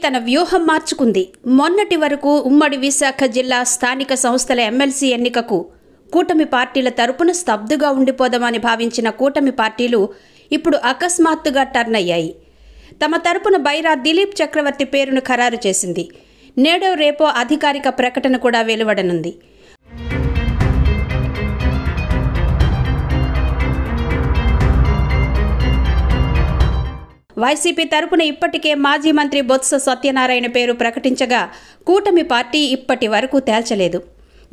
తన వ్యూహం మార్చుకుంది. మొన్నటి వరకు ఉమ్మడి విశాఖ జిల్లా స్థానిక సంస్థల ఎమ్మెల్సీ ఎన్నికకు కూటమి పార్టీల తరపున స్తబ్దుగా ఉండిపోదామని భావించిన కూటమి పార్టీలు ఇప్పుడు అకస్మాత్తుగా టర్న్ అయ్యాయి. తమ తరపున బైరా దిలీప్ చక్రవర్తి పేరును ఖరారు చేసింది. నేడో రేపో అధికారిక ప్రకటన కూడా వెలువడనుంది. వైసీపీ తరపున ఇప్పటికే మాజీ మంత్రి బొత్స సత్యనారాయణ పేరు ప్రకటించగా కూటమి పార్టీ ఇప్పటి వరకు తేల్చలేదు.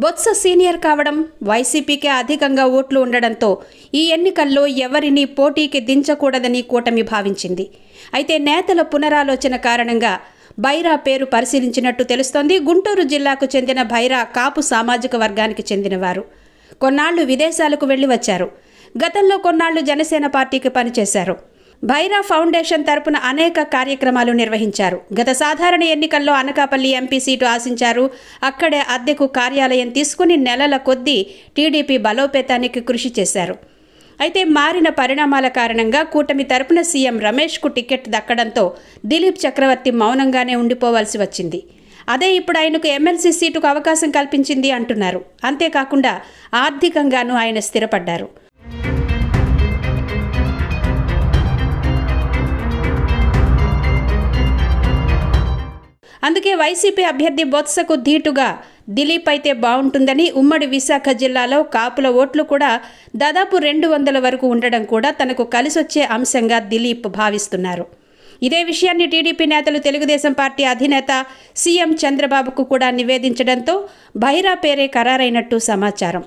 బొత్స సీనియర్ కావడం, వైసీపీకే అధికంగా ఓట్లు ఉండడంతో ఈ ఎన్నికల్లో ఎవరినీ పోటీకి దించకూడదని కూటమి భావించింది. అయితే నేతల పునరాలోచన కారణంగా బైరా పేరు పరిశీలించినట్టు తెలుస్తోంది. గుంటూరు జిల్లాకు చెందిన బైరా కాపు సామాజిక వర్గానికి చెందినవారు. కొన్నాళ్లు విదేశాలకు వెళ్లి వచ్చారు. గతంలో కొన్నాళ్లు జనసేన పార్టీకి పనిచేశారు. బైరా ఫౌండేషన్ తరపున అనేక కార్యక్రమాలు నిర్వహించారు. గత సాధారణ ఎన్నికల్లో అనకాపల్లి ఎంపీ సీటు ఆశించారు. అక్కడే అద్దెకు కార్యాలయం తీసుకుని నెలల కొద్దీ టీడీపీ బలోపేతానికి కృషి చేశారు. అయితే మారిన పరిణామాల కారణంగా కూటమి తరపున సీఎం రమేష్కు టికెట్ దక్కడంతో దిలీప్ చక్రవర్తి మౌనంగానే ఉండిపోవాల్సి వచ్చింది. అదే ఇప్పుడు ఆయనకు ఎమ్మెల్సీ సీటుకు అవకాశం కల్పించింది అంటున్నారు. అంతేకాకుండా ఆర్థికంగానూ ఆయన స్థిరపడ్డారు. అందుకే వైసీపీ అభ్యర్థి బొత్సకు ధీటుగా దిలీప్ అయితే బాగుంటుందని, ఉమ్మడి విశాఖ జిల్లాలో కాపుల ఓట్లు కూడా దాదాపు 200 వరకు ఉండడం కూడా తనకు కలిసొచ్చే అంశంగా దిలీప్ భావిస్తున్నారు. ఇదే విషయాన్ని టీడీపీ నేతలు తెలుగుదేశం పార్టీ అధినేత సీఎం చంద్రబాబుకు కూడా నివేదించడంతో బైరా పేరే ఖరారైనట్టు సమాచారం.